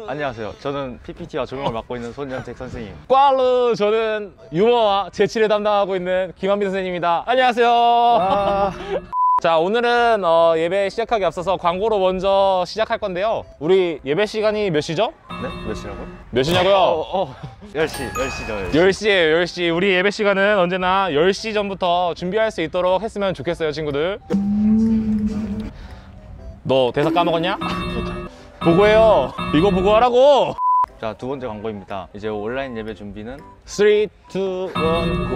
안녕하세요. 저는 PPT와 조명을 맡고 있는 손현택 선생님. 꽈르, 저는 유머와 재치를 담당하고 있는 김한빈 선생님입니다. 안녕하세요. 자, 오늘은 예배 시작하기 앞서서 광고로 먼저 시작할 건데요. 우리 예배 시간이 몇 시죠? 네? 몇 시라고요? 몇 시냐고요? 10시죠. 10시. 10시에요, 10시. 우리 예배 시간은 언제나 10시 전부터 준비할 수 있도록 했으면 좋겠어요, 친구들. 너 대사 까먹었냐? 보고해요. 이거 보고 하라고. 자, 두 번째 광고입니다. 이제 온라인 예배 준비는 3, 2, 1,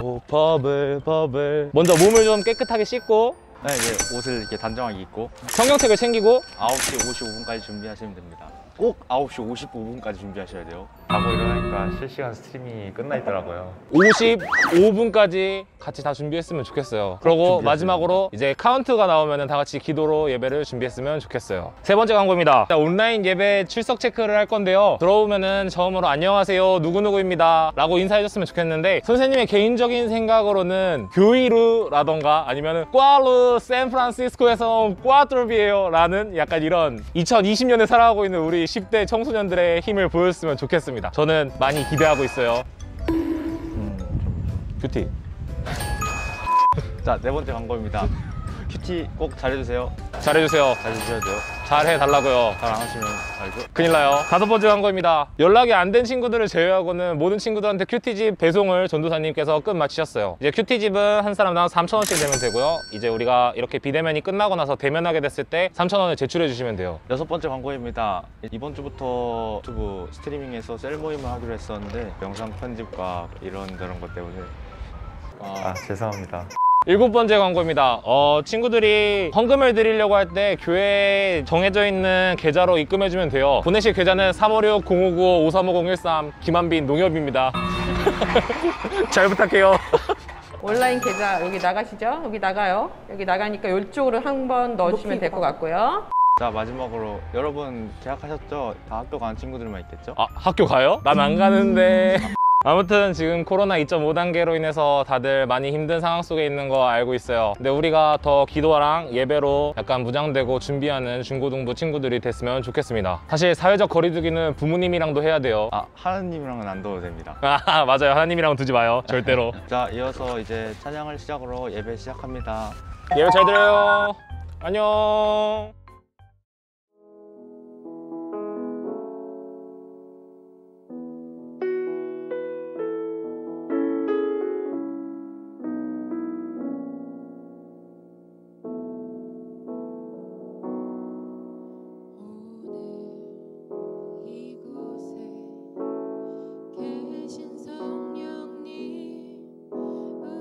고. 버블. 먼저 몸을 좀 깨끗하게 씻고 이제 옷을 이렇게 단정하게 입고 성경책을 챙기고 9시 55분까지 준비하시면 됩니다. 꼭 9시 55분까지 준비하셔야 돼요. 자고 일어나니까 실시간 스트리밍이 끝나 있더라고요. 55분까지 같이 다 준비했으면 좋겠어요. 그리고 마지막으로 이제 카운트가 나오면 다 같이 기도로 예배를 준비했으면 좋겠어요. 세 번째 광고입니다. 온라인 예배 출석 체크를 할 건데요. 들어오면은 처음으로 안녕하세요 누구누구입니다 라고 인사해줬으면 좋겠는데, 선생님의 개인적인 생각으로는 교이루라던가 아니면은 꽈르 샌프란시스코에서 꽈뚜비에요 라는 약간 이런 2020년에 살아가고 있는 우리 10대 청소년들의 힘을 보였으면 좋겠습니다. 저는 많이 기대하고 있어요. 큐티. 자, 네 번째 광고입니다. 큐티 꼭 잘해주세요. 잘해주세요. 잘해주셔야 돼요. 잘해달라고요. 잘 안 하시면 알죠? 큰일 나요. 다섯 번째 광고입니다. 연락이 안 된 친구들을 제외하고는 모든 친구들한테 큐티집 배송을 전도사님께서 끝마치셨어요. 이제 큐티집은 한 사람당 3,000원씩 내면 되고요. 이제 우리가 이렇게 비대면이 끝나고 나서 대면하게 됐을 때 3,000원을 제출해 주시면 돼요. 여섯 번째 광고입니다. 이번 주부터 유튜브 스트리밍에서 셀 모임을 하기로 했었는데 영상 편집과 이런저런 것 때문에 죄송합니다. 일곱 번째 광고입니다. 친구들이 헌금을 드리려고 할 때 교회에 정해져 있는 계좌로 입금해주면 돼요. 보내실 계좌는 356-0595-535013 김한빈 농협입니다. 잘 부탁해요. 온라인 계좌 여기 나가시죠? 여기 나가요. 여기 나가니까 이쪽으로 한번 넣어주시면 될 것 같고요. 자, 마지막으로 여러분 계약하셨죠? 다 학교 가는 친구들만 있겠죠? 학교 가요? 난 안 가는데. 아무튼 지금 코로나 2.5 단계로 인해서 다들 많이 힘든 상황 속에 있는 거 알고 있어요. 근데 우리가 더 기도랑 예배로 약간 무장되고 준비하는 중고등부 친구들이 됐으면 좋겠습니다. 사실 사회적 거리두기는 부모님이랑도 해야 돼요. 하나님이랑은 안 둬도 됩니다. 맞아요. 하나님이랑은 두지 마요. 절대로. 자, 이어서 이제 찬양을 시작으로 예배 시작합니다. 예배 잘 드려요. 안녕.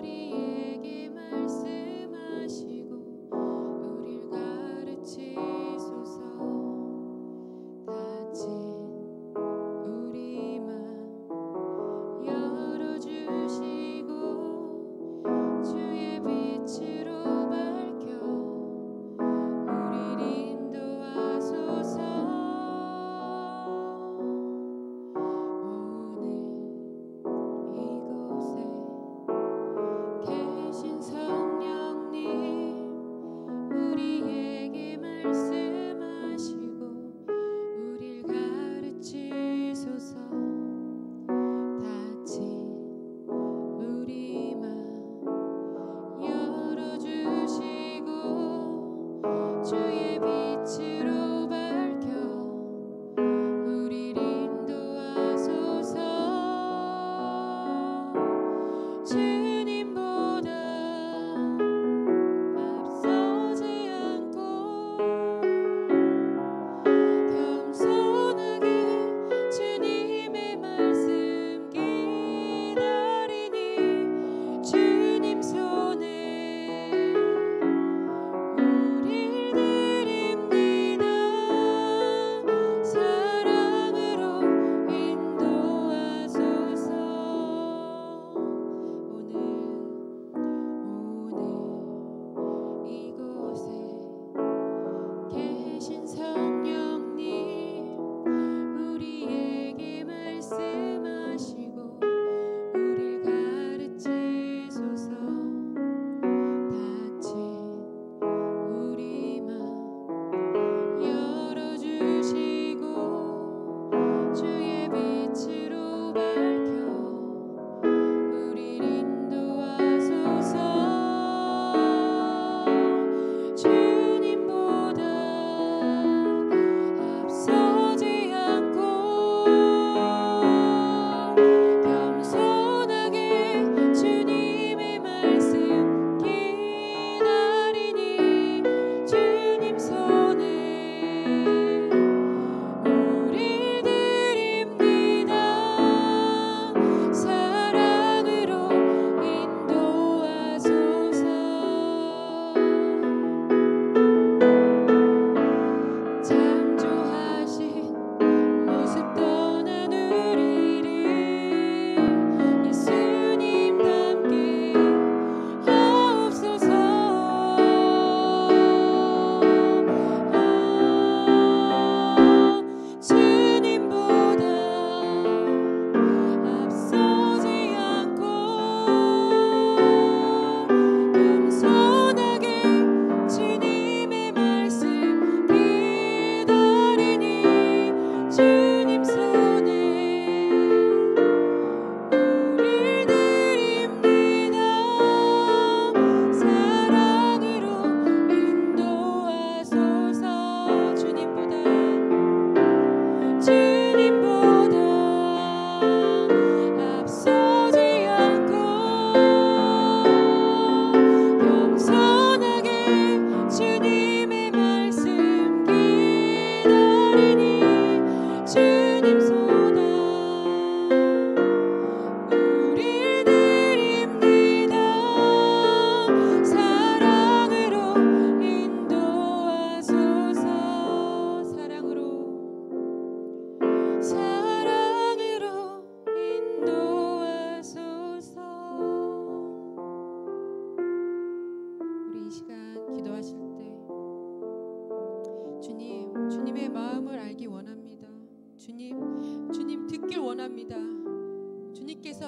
우리에게 말씀하시고 우릴 가르치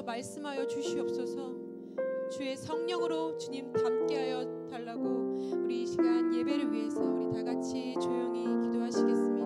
말씀하여 주시옵소서. 주의 성령으로 주님 담게하여 달라고 우리 이 시간 예배를 위해서 우리 다 같이 조용히 기도하시겠습니다.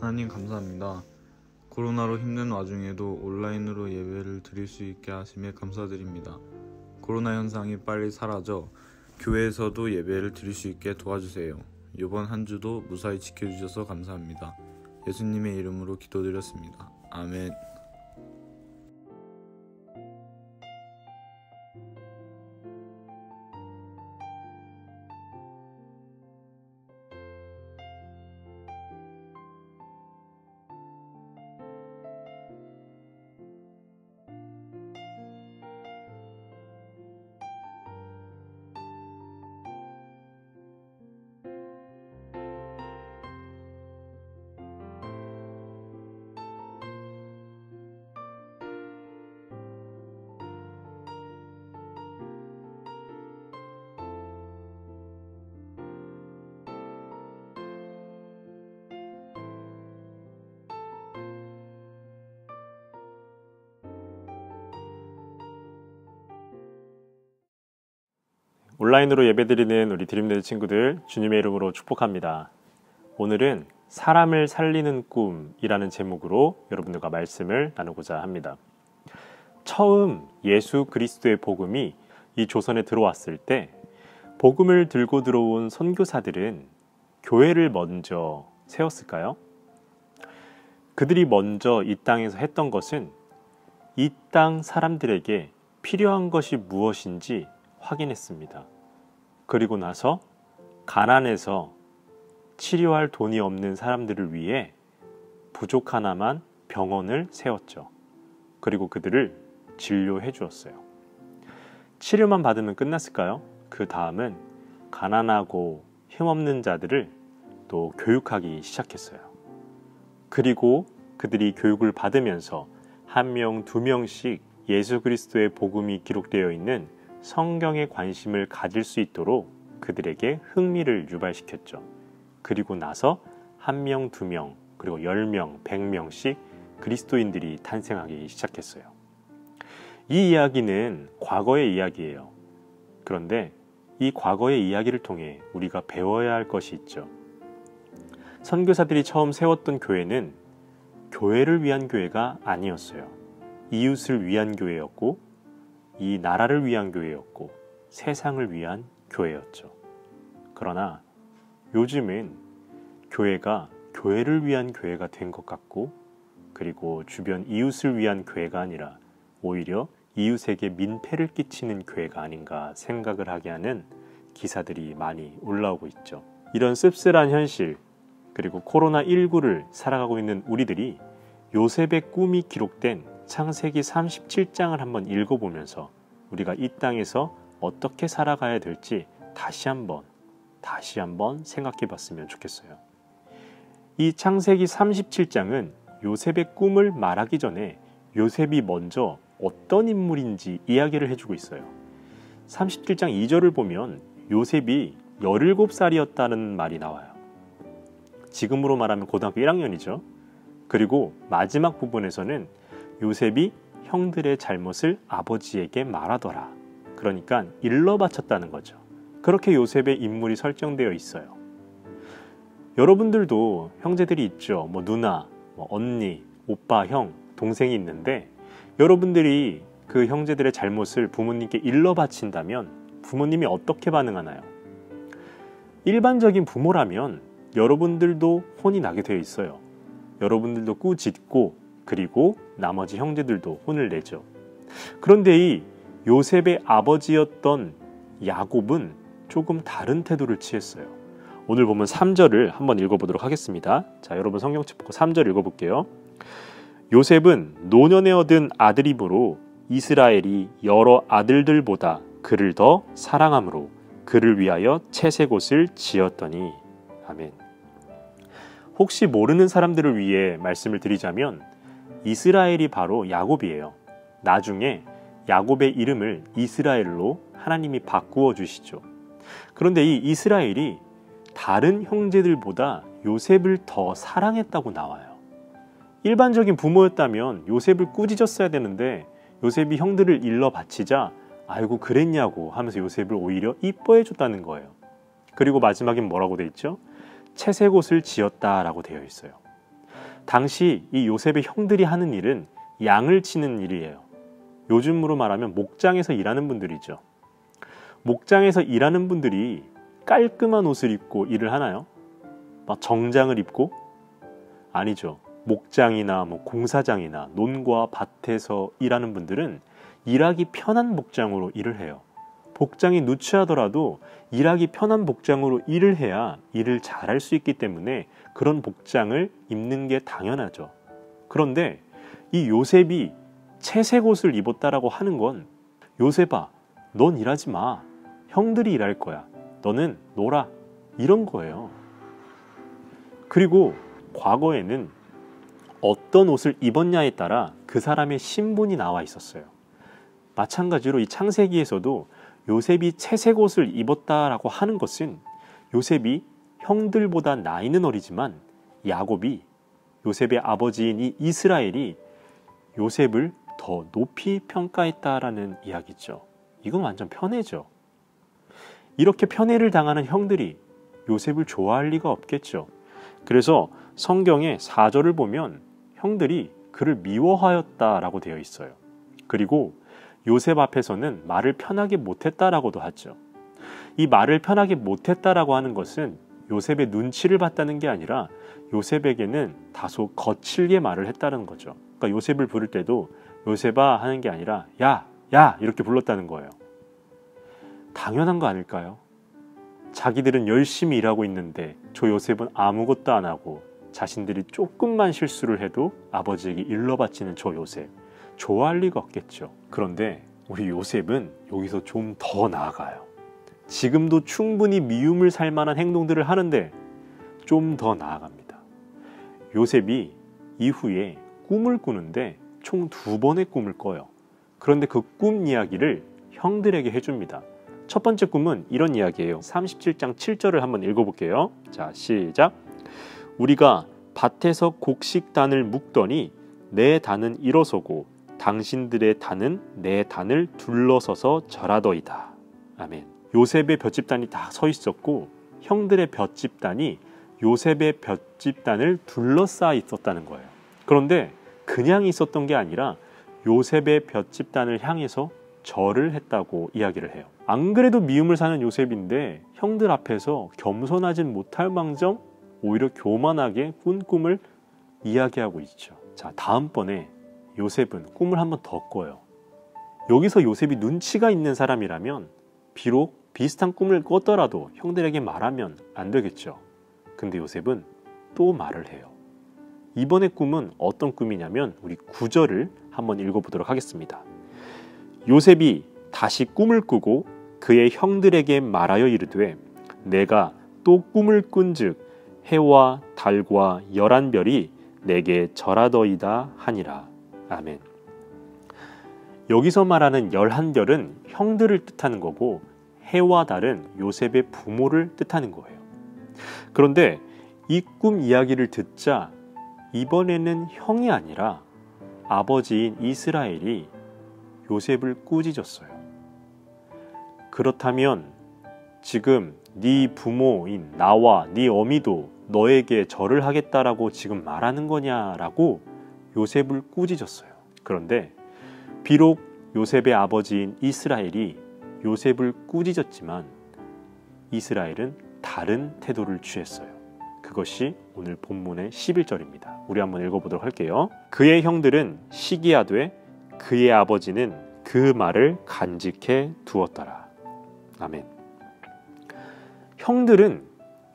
하나님 감사합니다. 코로나로 힘든 와중에도 온라인으로 예배를 드릴 수 있게 하심에 감사드립니다. 코로나 현상이 빨리 사라져 교회에서도 예배를 드릴 수 있게 도와주세요. 이번 한 주도 무사히 지켜주셔서 감사합니다. 예수님의 이름으로 기도드렸습니다. 아멘. 온라인으로 예배드리는 우리 드림네드 친구들 주님의 이름으로 축복합니다. 오늘은 사람을 살리는 꿈이라는 제목으로 여러분들과 말씀을 나누고자 합니다. 처음 예수 그리스도의 복음이 이 조선에 들어왔을 때 복음을 들고 들어온 선교사들은 교회를 먼저 세웠을까요? 그들이 먼저 이 땅에서 했던 것은 이 땅 사람들에게 필요한 것이 무엇인지 확인했습니다. 그리고 나서 가난해서 치료할 돈이 없는 사람들을 위해 부족 하나만 병원을 세웠죠. 그리고 그들을 진료해 주었어요. 치료만 받으면 끝났을까요? 그 다음은 가난하고 힘없는 자들을 또 교육하기 시작했어요. 그리고 그들이 교육을 받으면서 한 명, 두 명씩 예수 그리스도의 복음이 기록되어 있는 성경에 관심을 가질 수 있도록 그들에게 흥미를 유발시켰죠. 그리고 나서 한 명, 두 명, 그리고 10명, 100명씩 그리스도인들이 탄생하기 시작했어요. 이 이야기는 과거의 이야기예요. 그런데 이 과거의 이야기를 통해 우리가 배워야 할 것이 있죠. 선교사들이 처음 세웠던 교회는 교회를 위한 교회가 아니었어요. 이웃을 위한 교회였고 이 나라를 위한 교회였고 세상을 위한 교회였죠. 그러나 요즘은 교회가 교회를 위한 교회가 된 것 같고 그리고 주변 이웃을 위한 교회가 아니라 오히려 이웃에게 민폐를 끼치는 교회가 아닌가 생각을 하게 하는 기사들이 많이 올라오고 있죠. 이런 씁쓸한 현실 그리고 코로나19를 살아가고 있는 우리들이 요셉의 꿈이 기록된 창세기 37장을 한번 읽어보면서 우리가 이 땅에서 어떻게 살아가야 될지 다시 한번 생각해 봤으면 좋겠어요. 이 창세기 37장은 요셉의 꿈을 말하기 전에 요셉이 먼저 어떤 인물인지 이야기를 해주고 있어요. 37장 2절을 보면 요셉이 17살이었다는 말이 나와요. 지금으로 말하면 고등학교 1학년이죠. 그리고 마지막 부분에서는 요셉이 형들의 잘못을 아버지에게 말하더라. 그러니까 일러 바쳤다는 거죠. 그렇게 요셉의 인물이 설정되어 있어요. 여러분들도 형제들이 있죠. 누나, 언니, 오빠, 형, 동생이 있는데 여러분들이 그 형제들의 잘못을 부모님께 일러 바친다면 부모님이 어떻게 반응하나요? 일반적인 부모라면 여러분들도 혼이 나게 되어 있어요. 여러분들도 꾸짖고 그리고 나머지 형제들도 혼을 내죠. 그런데 이 요셉의 아버지였던 야곱은 조금 다른 태도를 취했어요. 오늘 보면 3절을 한번 읽어보도록 하겠습니다. 자, 여러분 성경책 보고 3절 읽어볼게요. 요셉은 노년에 얻은 아들이므로 이스라엘이 여러 아들들보다 그를 더 사랑함으로 그를 위하여 채색옷을 지었더니. 아멘. 혹시 모르는 사람들을 위해 말씀을 드리자면 이스라엘이 바로 야곱이에요. 나중에 야곱의 이름을 이스라엘로 하나님이 바꾸어 주시죠. 그런데 이 이스라엘이 다른 형제들보다 요셉을 더 사랑했다고 나와요. 일반적인 부모였다면 요셉을 꾸짖었어야 되는데 요셉이 형들을 일러 바치자 아이고 그랬냐고 하면서 요셉을 오히려 이뻐해 줬다는 거예요. 그리고 마지막엔 뭐라고 돼 있죠? 채색옷을 지었다라고 되어 있어요. 당시 이 요셉의 형들이 하는 일은 양을 치는 일이에요. 요즘으로 말하면 목장에서 일하는 분들이죠. 목장에서 일하는 분들이 깔끔한 옷을 입고 일을 하나요? 막 정장을 입고? 아니죠. 목장이나 공사장이나 논과 밭에서 일하는 분들은 일하기 편한 복장으로 일을 해요. 복장이 누추하더라도 일하기 편한 복장으로 일을 해야 일을 잘할 수 있기 때문에 그런 복장을 입는 게 당연하죠. 그런데 이 요셉이 채색 옷을 입었다라고 하는 건 요셉아, 넌 일하지 마. 형들이 일할 거야. 너는 놀아. 이런 거예요. 그리고 과거에는 어떤 옷을 입었냐에 따라 그 사람의 신분이 나와 있었어요. 마찬가지로 이 창세기에서도 요셉이 채색 옷을 입었다라고 하는 것은 요셉이 형들보다 나이는 어리지만 야곱이 요셉의 아버지인 이 이스라엘이 요셉을 더 높이 평가했다라는 이야기죠. 이건 완전 편애죠. 이렇게 편애를 당하는 형들이 요셉을 좋아할 리가 없겠죠. 그래서 성경의 4절을 보면 형들이 그를 미워하였다라고 되어 있어요. 그리고 요셉 앞에서는 말을 편하게 못했다라고도 하죠. 이 말을 편하게 못했다라고 하는 것은 요셉의 눈치를 봤다는 게 아니라 요셉에게는 다소 거칠게 말을 했다는 거죠. 그러니까 요셉을 부를 때도 요셉아 하는 게 아니라 야, 야 이렇게 불렀다는 거예요. 당연한 거 아닐까요? 자기들은 열심히 일하고 있는데 저 요셉은 아무것도 안 하고 자신들이 조금만 실수를 해도 아버지에게 일러 바치는 저 요셉. 좋아할 리가 없겠죠. 그런데 우리 요셉은 여기서 좀 더 나아가요. 지금도 충분히 미움을 살 만한 행동들을 하는데 좀 더 나아갑니다. 요셉이 이후에 꿈을 꾸는데 총 2번의 꿈을 꿔요. 그런데 그 꿈 이야기를 형들에게 해줍니다. 첫 번째 꿈은 이런 이야기예요. 37장 7절을 한번 읽어볼게요. 자, 시작. 우리가 밭에서 곡식단을 묶더니 내 단은 일어서고 당신들의 단은 내 단을 둘러서서 절하더이다. 아멘. 요셉의 볏집단이 다 서 있었고 형들의 볏집단이 요셉의 볏집단을 둘러싸 있었다는 거예요. 그런데 그냥 있었던 게 아니라 요셉의 볏집단을 향해서 절을 했다고 이야기를 해요. 안 그래도 미움을 사는 요셉인데 형들 앞에서 겸손하진 못할 망정 오히려 교만하게 꾼 꿈을 이야기하고 있죠. 자, 다음번에 요셉은 꿈을 한번 더 꿔요. 여기서 요셉이 눈치가 있는 사람이라면 비록 비슷한 꿈을 꿨더라도 형들에게 말하면 안 되겠죠. 근데 요셉은 또 말을 해요. 이번의 꿈은 어떤 꿈이냐면 우리 9절을 한번 읽어보도록 하겠습니다. 요셉이 다시 꿈을 꾸고 그의 형들에게 말하여 이르되 내가 또 꿈을 꾼즉 해와 달과 11별이 내게 절하더이다 하니라. 아멘. 여기서 말하는 11별은 형들을 뜻하는 거고 해와 달은 요셉의 부모를 뜻하는 거예요. 그런데 이 꿈 이야기를 듣자 이번에는 형이 아니라 아버지인 이스라엘이 요셉을 꾸짖었어요. 그렇다면 지금 네 부모인 나와 네 어미도 너에게 절을 하겠다라고 지금 말하는 거냐라고 요셉을 꾸짖었어요. 그런데 비록 요셉의 아버지인 이스라엘이 요셉을 꾸짖었지만 이스라엘은 다른 태도를 취했어요. 그것이 오늘 본문의 11절입니다. 우리 한번 읽어보도록 할게요. 그의 형들은 시기하되 그의 아버지는 그 말을 간직해 두었더라. 아멘. 형들은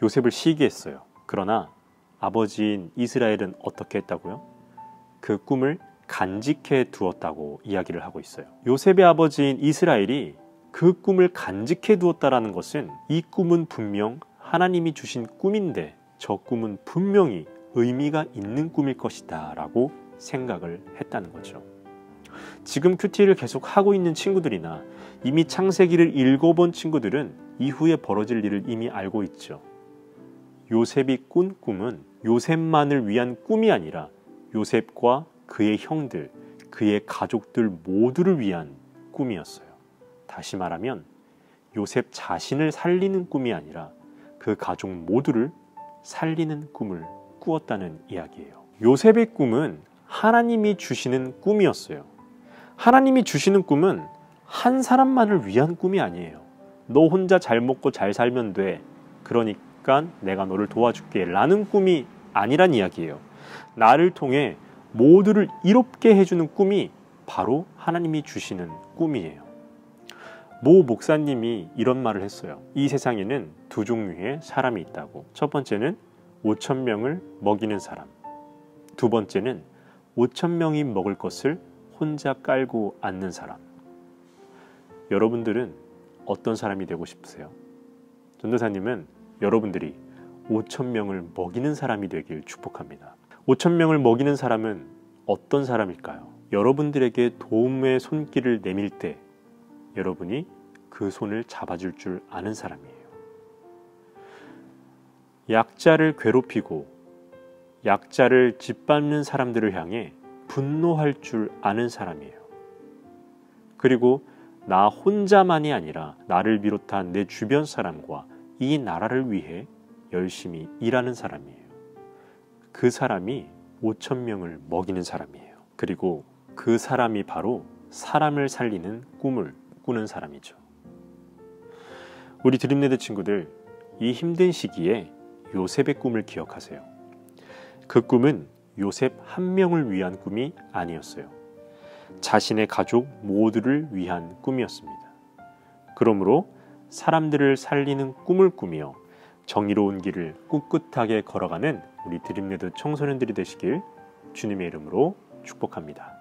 요셉을 시기했어요. 그러나 아버지인 이스라엘은 어떻게 했다고요? 그 꿈을 간직해 두었다고 이야기를 하고 있어요. 요셉의 아버지인 이스라엘이 그 꿈을 간직해 두었다라는 것은 이 꿈은 분명 하나님이 주신 꿈인데 저 꿈은 분명히 의미가 있는 꿈일 것이다 라고 생각을 했다는 거죠. 지금 큐티를 계속 하고 있는 친구들이나 이미 창세기를 읽어본 친구들은 이후에 벌어질 일을 이미 알고 있죠. 요셉이 꾼 꿈은 요셉만을 위한 꿈이 아니라 요셉과 그의 형들, 그의 가족들 모두를 위한 꿈이었어요. 다시 말하면 요셉 자신을 살리는 꿈이 아니라 그 가족 모두를 살리는 꿈을 꾸었다는 이야기예요. 요셉의 꿈은 하나님이 주시는 꿈이었어요. 하나님이 주시는 꿈은 한 사람만을 위한 꿈이 아니에요. 너 혼자 잘 먹고 잘 살면 돼. 그러니까 내가 너를 도와줄게 라는 꿈이 아니란 이야기예요. 나를 통해 모두를 이롭게 해주는 꿈이 바로 하나님이 주시는 꿈이에요. 모 목사님이 이런 말을 했어요. 이 세상에는 두 종류의 사람이 있다고. 첫 번째는 5,000명을 먹이는 사람. 두 번째는 5,000명이 먹을 것을 혼자 깔고 앉는 사람. 여러분들은 어떤 사람이 되고 싶으세요? 전도사님은 여러분들이 5,000명을 먹이는 사람이 되길 축복합니다. 5,000명을 먹이는 사람은 어떤 사람일까요? 여러분들에게 도움의 손길을 내밀 때 여러분이 그 손을 잡아줄 줄 아는 사람이에요. 약자를 괴롭히고 약자를 짓밟는 사람들을 향해 분노할 줄 아는 사람이에요. 그리고 나 혼자만이 아니라 나를 비롯한 내 주변 사람과 이 나라를 위해 열심히 일하는 사람이에요. 그 사람이 5,000명을 먹이는 사람이에요. 그리고 그 사람이 바로 사람을 살리는 꿈을 꾸는 사람이죠. 우리 드림레드 친구들, 이 힘든 시기에 요셉의 꿈을 기억하세요. 그 꿈은 요셉 한 명을 위한 꿈이 아니었어요. 자신의 가족 모두를 위한 꿈이었습니다. 그러므로 사람들을 살리는 꿈을 꾸며 정의로운 길을 꿋꿋하게 걸어가는 우리 드림레드 청소년들이 되시길 주님의 이름으로 축복합니다.